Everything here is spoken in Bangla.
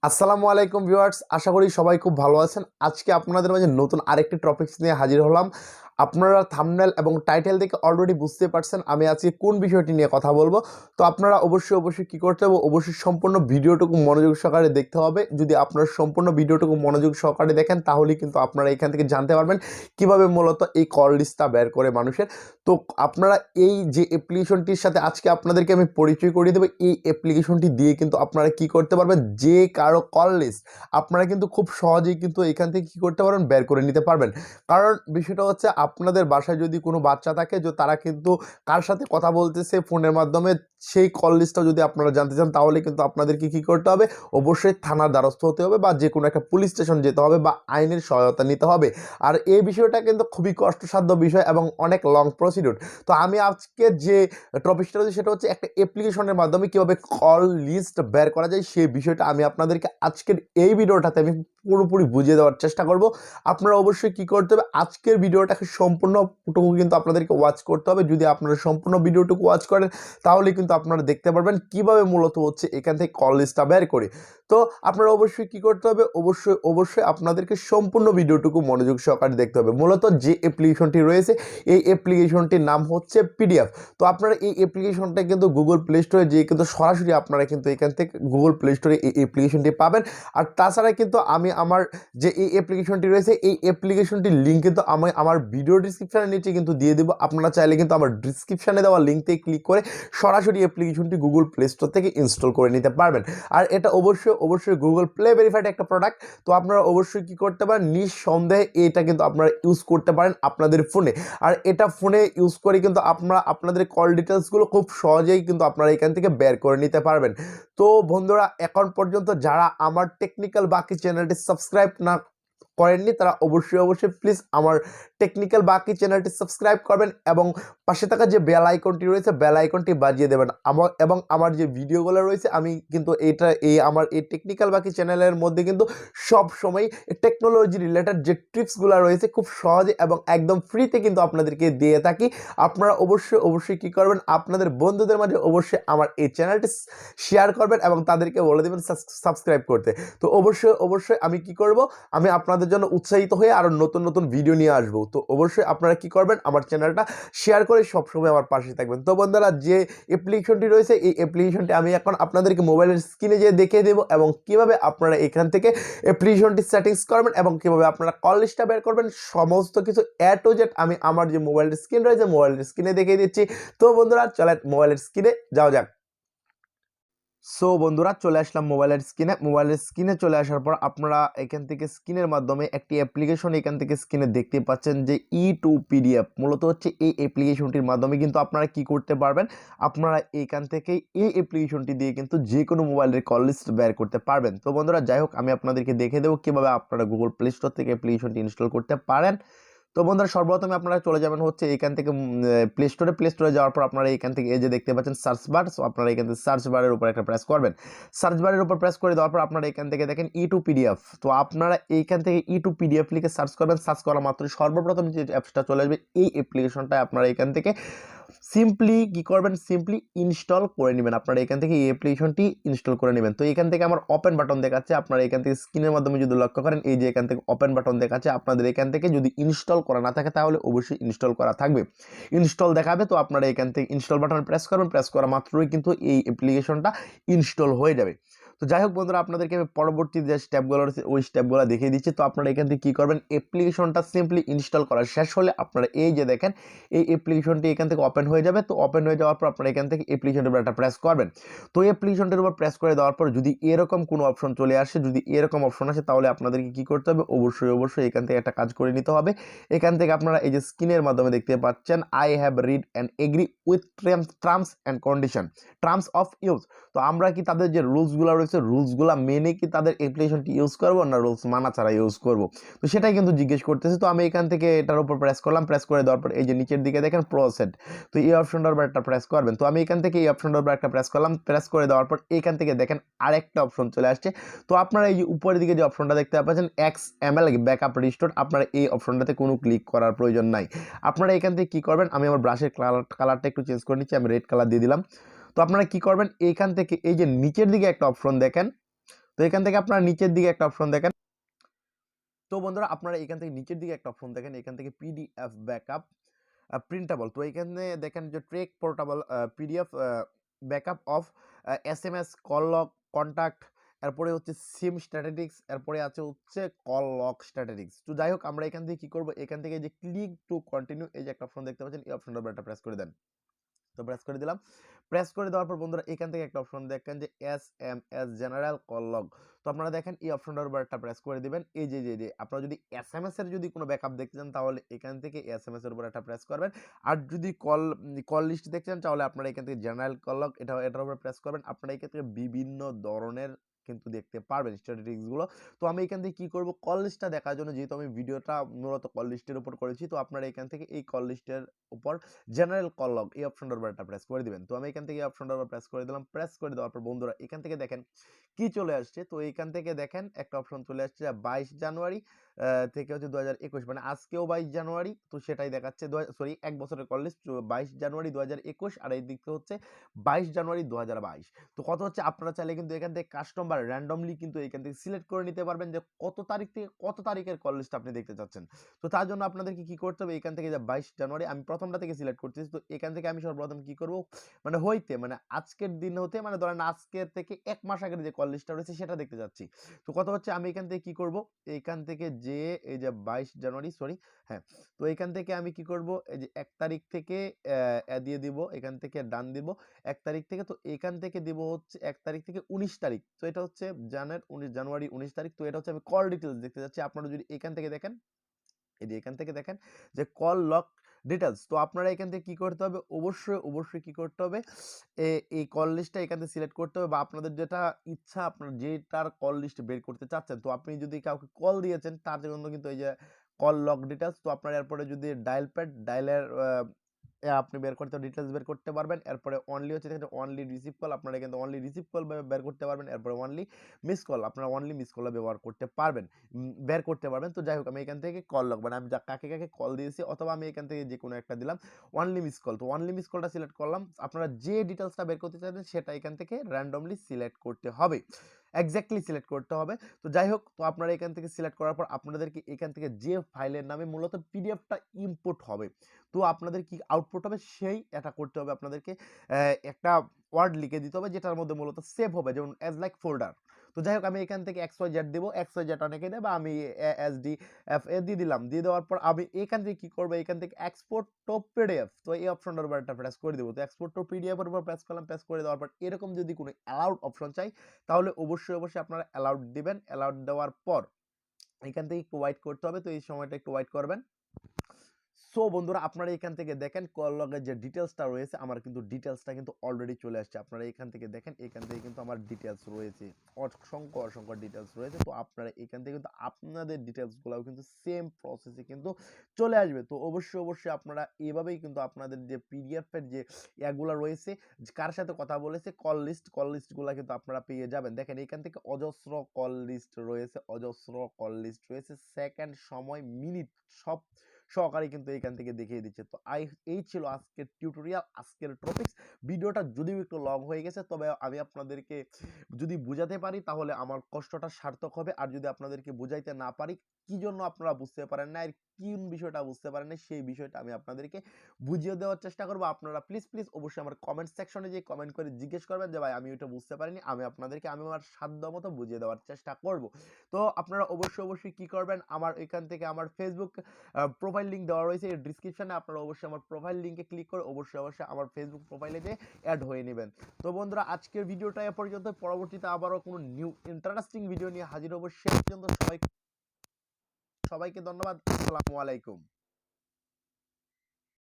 আসসালামু আলাইকুম ভিউয়ার্স, আশা করি সবাই খুব ভালো আছেন। আজকে আপনাদের মাঝে নতুন আরেকটি টপিকস নিয়ে হাজির হলাম। আপনারা থাম্বনেল এবং টাইটেল দেখে অলরেডি বুঝতে পারছেন আমি আজকে কোন বিষয়টি নিয়ে কথা বলবো। তো আপনারা অবশ্যই কী করতে হবে, অবশ্যই সম্পূর্ণ ভিডিওটুকু মনোযোগ সহকারে দেখতে হবে। যদি আপনারা সম্পূর্ণ ভিডিওটুকু মনোযোগ সহকারে দেখেন তাহলেই কিন্তু আপনারা এখান থেকে জানতে পারবেন কিভাবে মূলত এই কল লিস্টটা বের করে মানুষের। তো আপনারা এই যে অ্যাপ্লিকেশনটির সাথে আজকে আপনাদেরকে আমি পরিচয় করিয়ে দেবো, এই অ্যাপ্লিকেশনটি দিয়ে কিন্তু আপনারা কি করতে পারবেন, যে কারো কল লিস্ট আপনারা কিন্তু খুব সহজেই কিন্তু এখান থেকে কী করতে পারবেন, বের করে নিতে পারবেন। কারণ বিষয়টা হচ্ছে আপনাদের বাসায় যদি কোনো বাচ্চা থাকে যে তারা কিন্তু কার সাথে কথা বলতেছে ফোনের মাধ্যমে, সেই কল লিস্টটা যদি আপনারা জানতে চান তাহলে কিন্তু আপনাদেরকে কী করতে হবে, অবশ্যই থানার দ্বারস্থ হতে হবে বা যে কোনো একটা পুলিশ স্টেশন যেতে হবে বা আইনের সহায়তা নিতে হবে। আর এই বিষয়টা কিন্তু খুবই কষ্টসাধ্য বিষয় এবং অনেক লং প্রসিডিউর। তো আমি আজকে যে টপিকটা রয়েছে সেটা হচ্ছে একটা অ্যাপ্লিকেশনের মাধ্যমে কীভাবে কল লিস্ট বের করা যায়, সেই বিষয়টা আমি আপনাদেরকে আজকের এই ভিডিওটাতে আমি পুরোপুরি বুঝিয়ে দেওয়ার চেষ্টা করব। আপনারা অবশ্যই কী করতে হবে, আজকের ভিডিওটাকে সম্পূর্ণটুকু কিন্তু আপনাদেরকে ওয়াচ করতে হবে। যদি আপনারা সম্পূর্ণ ভিডিওটুকু ওয়াচ করেন তাহলে কিন্তু আপনারা দেখতে পারবেন কিভাবে মূলত হচ্ছে এখান থেকে কল লিস্টটা বের করে। তো আপনারা অবশ্যই কী করতে হবে, অবশ্যই আপনাদেরকে সম্পূর্ণ ভিডিওটুকু মনোযোগ সহকারে দেখতে হবে। মূলত যে অ্যাপ্লিকেশনটি রয়েছে এই অ্যাপ্লিকেশনটির নাম হচ্ছে পিডিএফ। তো আপনারা এই অ্যাপ্লিকেশনটা কিন্তু গুগল প্লে স্টোরে যেয়ে কিন্তু সরাসরি আপনারা কিন্তু এখান থেকে গুগল প্লে স্টোরে এই অ্যাপ্লিকেশনটি পাবেন। আর তাছাড়া কিন্তু আমি আমার যে এই অ্যাপ্লিকেশনটি রয়েছে এই অ্যাপ্লিকেশনটির লিঙ্ক কিন্তু আমি আমার ভিডিও ডিসক্রিপশনের নিচে কিন্তু দিয়ে দেবো। আপনারা চাইলে কিন্তু আমার ডিসক্রিপশানে দেওয়া লিঙ্কতে ক্লিক করে সরাসরি অ্যাপ্লিকেশনটি গুগল প্লে স্টোর থেকে ইনস্টল করে নিতে পারবেন। আর এটা অবশ্যই গুগল প্লে ভেরিফাইড একটা প্রোডাক্ট। তো আপনারা অবশ্যই কী করতে পারেন, নিঃসন্দেহে এটা কিন্তু আপনারা ইউজ করতে পারেন আপনাদের ফোনে। আর এটা ফোনে ইউজ করে কিন্তু আপনারা আপনাদের কল ডিটেলসগুলো খুব সহজেই কিন্তু আপনারা এখান থেকে বের করে নিতে পারবেন। তো বন্ধুরা, এখন পর্যন্ত যারা আমার টেকনিক্যাল বাকি চ্যানেলটি সাবস্ক্রাইব না করেননি তারা অবশ্যই প্লিজ আমার টেকনিক্যাল বাকি চ্যানেলটি সাবস্ক্রাইব করবেন এবং পাশে থাকা যে বেল আইকনটি রয়েছে বেল আইকনটি বাজিয়ে দেবেন। আমার যে ভিডিওগুলো রয়েছে আমি কিন্তু আমার এই টেকনিক্যাল বাকি চ্যানেলের মধ্যে কিন্তু সব সময় টেকনোলজি রিলেটেড যে টিপসগুলো রয়েছে খুব সহজে এবং একদম ফ্রিতে কিন্তু আপনাদেরকে দিয়ে থাকি। আপনারা অবশ্যই কী করবেন, আপনাদের বন্ধুদের মাঝে অবশ্যই আমার এই চ্যানেলটি শেয়ার করবেন এবং তাদেরকে বলে দেবেন সাবস্ক্রাইব করতে। তো অবশ্যই আমি কি করব, আমি আপনাদের জন্য উৎসাহিত হয়ে আরও নতুন ভিডিও নিয়ে আসবো। তো অবশ্যই আপনারা কি করবেন, আমার চ্যানেলটা শেয়ার করে সবসময় আমার পাশে থাকবেন। তো বন্ধুরা, যে অ্যাপ্লিকেশনটি রয়েছে এই অ্যাপ্লিকেশনটি আমি এখন আপনাদেরকে মোবাইলের স্ক্রিনে যেয়ে দেখিয়ে দেবো এবং কিভাবে আপনারা এখান থেকে অ্যাপ্লিকেশনটি সেটিংস করবেন এবং কিভাবে আপনারা কল লিস্টটা বের করবেন, সমস্ত কিছু এ টু জেড আমি আমার যে মোবাইলের স্ক্রিন রয়েছে মোবাইলের স্ক্রিনে দেখিয়ে দিচ্ছি। তো বন্ধুরা চলেন মোবাইলের স্ক্রিনে যাওয়া যাক। সো বন্ধুরা, চলে আসলাম মোবাইলের স্ক্রিনে চলে আসার পর আপনারা এখান থেকে স্ক্রিনের মাধ্যমে একটি অ্যাপ্লিকেশন এখান থেকে স্ক্রিনে দেখতে পাচ্ছেন যে টু পিডিএফ। মূলত হচ্ছে এই অ্যাপ্লিকেশনটির মাধ্যমে কিন্তু আপনারা কি করতে পারবেন, আপনারা এখান থেকে এই অ্যাপ্লিকেশনটি দিয়ে কিন্তু যে কোনো মোবাইলের কল লিস্ট বের করতে পারবেন। তো বন্ধুরা, যাই হোক আমি আপনাদেরকে দেখে দেবো কীভাবে আপনারা গুগল প্লে স্টোর থেকে অ্যাপ্লিকেশনটি ইনস্টল করতে পারেন। তো বন্ধুরা, সর্বপ্রথমে আপনারা চলে যাবেন হচ্ছে এখান থেকে প্লে স্টোরে যাওয়ার পর আপনারা এখান থেকে এই যে দেখতে পাচ্ছেন সার্চ বার। সো আপনারা এখান থেকে সার্চ বারের উপর একটা প্রেস করবেন। সার্চ বারের উপর প্রেস করে দেওয়ার পর আপনারা এখান থেকে দেখেন টু পিডিএফ। তো আপনারা এইখান থেকে টু পিডিএফ লিখে সার্চ করবেন। সার্চ করা মাত্র সর্বপ্রথম যে অ্যাপসটা চলে আসবে এই অ্যাপ্লিকেশনটা আপনারা এখান থেকে সিম্পলি কি করবেন, সিম্পলি ইনস্টল করে নেবেন। আপনারা এখান থেকে এই অ্যাপ্লিকেশনটি ইনস্টল করে নেবেন। তো এখান থেকে আমার ওপেন বাটন দেখাচ্ছে, আপনারা এখান থেকে স্ক্রিনের মাধ্যমে যদি লক্ষ্য করেন এই যে এখান থেকে ওপেন বাটন দেখাচ্ছে, আপনাদের এখান থেকে যদি ইনস্টল করা না থাকে তাহলে অবশ্যই ইনস্টল করা থাকবে, ইনস্টল দেখাবে। তো আপনারা এখান থেকে ইনস্টল বাটন প্রেস করবেন, প্রেস করা মাত্রই কিন্তু এই অ্যাপ্লিকেশনটা ইনস্টল হয়ে যাবে। তো যাই হোক বন্ধুরা, আপনাদেরকে আমি পরবর্তী যে স্টেপগুলো রয়েছে ওই স্টেপগুলো দেখিয়ে দিচ্ছি। তো আপনারা এখান থেকে কী করবেন, অ্যাপ্লিকেশনটা সিম্পলি ইনস্টল করা শেষ হলে আপনারা এই যে দেখেন এই অ্যাপ্লিকেশনটি এখান থেকে ওপেন হয়ে যাবে। তো ওপেন হয়ে যাওয়ার পর আপনারা এখান থেকে অ্যাপ্লিকেশনটির উপর একটা প্রেস করবেন। তো অ্যাপ্লিকেশনটির উপর প্রেস করে দেওয়ার পর যদি এরকম কোনো অপশন চলে আসে, যদি এরকম অপশন আসে তাহলে আপনাদেরকে কী করতে হবে, অবশ্যই এখান থেকে একটা কাজ করে নিতে হবে। এখান থেকে আপনারা এই যে স্ক্রিনের মাধ্যমে দেখতে পাচ্ছেন I have read and agree with terms and condition, terms of use. তো আমরা কি তাদের যে রুলসগুলো রয়েছে রুলসগুলো মেনে কি তাদের অ্যাপ্লিকেশনটি ইউজ করবো না রুলস মানা ছাড়া ইউজ করব, তো সেটাই কিন্তু জিজ্ঞেস করতেছে। তো আমি এখান থেকে এটার উপর প্রেস করলাম, প্রেস করে দেওয়ার পর এই যে নিচের দিকে দেখেন প্রসেড, তো এই অপশনটার উপর একটা প্রেস করবেন। তো আমি এখান থেকে এই অপশনটার উপর একটা প্রেস করলাম, প্রেস করে দেওয়ার পর এখান থেকে দেখেন আরেকটা অপশন চলে আসছে। তো আপনারা এই যে উপরের দিকে যে অপশনটা দেখতে পাচ্ছেন XML ব্যাকআপ রিস্টোর, আপনারা এই অপশনটাতে কোনো ক্লিক করার প্রয়োজন নাই। আপনারা এখান থেকে কী করবেন, আমি আমার ব্রাশের কালারটা একটু চেঞ্জ করে নিচ্ছি, আমি রেড কালার দিয়ে দিলাম। তো আপনারা কি করবেন, এইখান থেকে এই যে নিচের দিকে একটা অপশন দেখেন, তো এখান থেকে আপনারা নিচের দিকে একটা অপশন দেখেন। তো বন্ধুরা আপনারা এখান থেকে নিচের দিকে একটা অপশন দেখেন, এখান থেকে পিডিএফ ব্যাকআপ প্রিন্টেবল। তো এখানে দেখেন যে trek portable PDF backup of SMS call log contact, এরপরে হচ্ছে সিম স্ট্র্যাটেজিক্স, এরপরে আছে হচ্ছে কল লগ স্ট্র্যাটেজিক্স। তো যাই হোক আমরা এখান থেকে কি করব, এখান থেকে যে ক্লিক টু কন্টিনিউ এই যে একটা অপশন দেখতে পাচ্ছেন, এই অপশনটার উপর একটা প্রেস করে দেন। তো প্রেস করে দিলাম। প্রেস করে দেওয়ার পর বন্ধুরা এখান থেকে একটা অপশন দেখেন যে এসএমএস জেনারেল কল লগ। তো আপনারা দেখেন এই অপশনটার উপর একটা প্রেস করে দিবেন। এই যে আপনারা যদি এসএমএস এর যদি কোনো ব্যাকআপ দেখতে চান তাহলে এখান থেকে এসএমএস এর উপর একটা প্রেস করবেন। আর যদি কল লিস্ট দেখতে চান তাহলে আপনারা এখান থেকে জেনারেল কল লগ এটার উপর প্রেস করবেন। আপনারা এখান থেকে বিভিন্ন ধরনের কিন্তু দেখতে পারবেন স্ট্যাটিস্টিক্স গুলো। তো আমি এখান থেকে কি করব, কল লিস্টটা দেখার জন্য, যেহেতু আমি ভিডিওটা মূলত কল লিস্টের উপর করেছি, তো আপনারা এখান থেকে এই কল লিস্টের উপর জেনারেল কল লগ এই অপশনটার উপর একটা প্রেস করে দিবেন। তো আমি এখান থেকে এই অপশনটার উপর প্রেস করে দিলাম। প্রেস করে দেওয়ার পর বন্ধুরা এখান থেকে দেখেন কি চলে আসছে। তো এখান থেকে দেখেন একটা অপশন চলে আসছে 22 জানুয়ারি থেকে হচ্ছে 2021, মানে আজকেও 22 জানুয়ারি, তো সেটাই দেখাচ্ছে সরি 1 বছরের কল লিস্ট 22 জানুয়ারি 2021, আর এই দিকে হচ্ছে 22 জানুয়ারি 2022। তো কত হচ্ছে, আপনারা চাইলে কিন্তু এখান থেকে কাস্টম বা র্যান্ডমলি কিন্তু এখান থেকে সিলেক্ট করে নিতে পারবেন যে কত তারিখ থেকে কত তারিখের কল লিস্ট আপনি দেখতে চাচ্ছেন। তো তার জন্য আপনাদেরকে কি করতে হবে, এখান থেকে যে 22 জানুয়ারি আমি প্রথমটা থেকে সিলেক্ট করতেছি। তো এখান থেকে আমি সর্বপ্রথম কি করব, মানে আজকের দিন হতে, মানে ধরেন আজকের থেকে 1 মাস আগের যে কল লিস্টটা রয়েছে সেটা দেখতে যাচ্ছি। তো কত হচ্ছে, আমি এখান থেকে কি করব, এইখান থেকে যে এই যে 22 জানুয়ারি সরি হ্যাঁ, তো এখান থেকে আমি কি করব, এই যে 1 তারিখ থেকে দিয়ে দিব, এখান থেকে ডান দিব 1 তারিখ থেকে। তো এখান থেকে দিব হচ্ছে 1 তারিখ থেকে 19 তারিখ। তো এটা হচ্ছে জানুয়ারি 19 তারিখ। তো এটা হচ্ছে আমি কল ডিটেইলস দেখতে যাচ্ছি। আপনারা যদি এখান থেকে দেখেন, এই যে এখান থেকে দেখেন যে কল লক ডিটেলস। তো আপনারা এখান থেকে কি করতে হবে, অবশ্যই কি করতে হবে, এই কল লিস্টটা এখান থেকে সিলেক্ট করতে হবে, বা আপনাদের যেটা ইচ্ছা আপনার যেটার কল লিস্ট বের করতে চাচ্ছেন। তো আপনি যদি কাউকে কল দিয়েছেন তার জন্য কিন্তু এই যে কল লক ডিটেলস। তো আপনার এরপরে যদি ডায়াল প্যাড ডায়ালের আপনি বের করতে ডিটেলস বের করতে পারবেন। এরপরে অনলি হচ্ছে এখানে অনলি রিসিভ কল, আপনারা কিন্তু অনলি রিসিভ কল বের করতে পারবেন। এরপরে অনলি মিস কল, আপনারা অনলি মিস কল ব্যবহার করতে পারবেন, বের করতে পারবেন। তো যাই হোক আমি এখান থেকে কল লগ, মানে আমি কাকে কাকে কল দিয়েছি, অথবা আমি এখান থেকে যে কোনো একটা দিলাম অনলি মিস কল। তো অনলি মিস কলটা সিলেক্ট করলাম। আপনারা যে ডিটেলসটা বের করতে চাইছেন সেটা এখান থেকে র্যান্ডমলি সিলেক্ট করতে হবে, এক্স্যাক্টলি সিলেক্ট করতে হবে। তো যাই হোক, তো আপনারা এখান থেকে সিলেক্ট করার পর আপনাদেরকে এখান থেকে যে ফাইলের নামে মূলত পিডিএফটা ইম্পোর্ট হবে, তো আপনাদের কি আউটপুট হবে সেই এটা করতে হবে। আপনাদেরকে একটা ওয়ার্ড লিখে দিতে হবে যেটার মধ্যে মূলত সেভ হবে, যেমন অ্যাজ লাইক ফোল্ডার। তো যাই হোক আমি এখান থেকে XYZ দেব, XYZ অনেকে দেয়, বা আমি ASDF দিয়ে দিলাম। দিয়ে দেওয়ার পর আমি এখান থেকে কি করবো, এখান থেকে এক্সপোর্ট টু পিডিএফ, তো এই অপশনটার উপর একটা প্রেস করে দেবো। তো এক্সপোর্ট টু পিডিএফ এর উপর প্রেস করলাম। প্রেস করে দেওয়ার পর এরকম যদি কোনো অ্যালাউড অপশন চাই তাহলে অবশ্যই আপনারা অ্যালাউড দিবেন। অ্যালাউড দেওয়ার পর এখান থেকে একটু ওয়েট করতে হবে। তো এই সময়টা একটু ওয়েট করবেন। সো বন্ধুরা আপনারা এখান থেকে দেখেন কল লগের যে ডিটেলসটা রয়েছে, আমার কিন্তু ডিটেলসটা কিন্তু অলরেডি চলে আসছে। আপনারা এখান থেকে দেখেন, এখান থেকে কিন্তু আমার ডিটেলস রয়েছে, অসংখ্য ডিটেলস রয়েছে। তো আপনারা এখান থেকে কিন্তু আপনাদের ডিটেলসগুলোও কিন্তু সেম প্রসেসে কিন্তু চলে আসবে। তো অবশ্যই আপনারা এভাবেই কিন্তু আপনাদের যে পিডিএফ এর যে ইয়াগুলো রয়েছে, কার সাথে কথা বলেছে, কল লিস্টগুলো কিন্তু আপনারা পেয়ে যাবেন। দেখেন এখান থেকে অজস্র কল লিস্ট রয়েছে, সেকেন্ড, সময়, মিনিট সব সহকারে কিন্তু এখান থেকে দেখিয়ে দিচ্ছে। তো এই ছিল আজকের টিউটোরিয়াল, আজকের টপিকস। ভিডিওটা যদিও একটু লং হয়ে গেছে, তবে আমি আপনাদেরকে যদি বুঝাতে পারি তাহলে আমার কষ্টটা সার্থক হবে। আর যদি আপনাদেরকে বুঝাইতে না পারি, কি জন্য আপনারা বুঝতে পারেন না, আর কোন বিষয়টা বুঝতে পারেন না, সেই বিষয়টা আমি আপনাদেরকে বুঝিয়ে দেওয়ার চেষ্টা করবো। আপনারা প্লিজ অবশ্যই আমার কমেন্ট সেকশনে যে কমেন্ট করে জিজ্ঞেস করবেন যে ভাই আমি ওইটা বুঝতে পারিনি, আমি আপনাদেরকে আমার সাধ্য মতো বুঝিয়ে দেওয়ার চেষ্টা করব। তো আপনারা অবশ্যই কি করবেন, আমার এখান থেকে আমার ফেসবুক প্রোফাইল লিঙ্ক দেওয়া রয়েছে এই ডিসক্রিপশনে, আপনারা অবশ্যই আমার প্রোফাইল লিঙ্কে ক্লিক করে অবশ্যই আমার ফেসবুক প্রোফাইলে যে অ্যাড হয়ে নেবেন। তো বন্ধুরা আজকের ভিডিওটা এ পর্যন্ত, পরবর্তীতে আবারও কোনো নিউ ইন্টারেস্টিং ভিডিও নিয়ে হাজির হবো। সে পর্যন্ত সবাইকে ধন্যবাদ। আসসালামু আলাইকুম।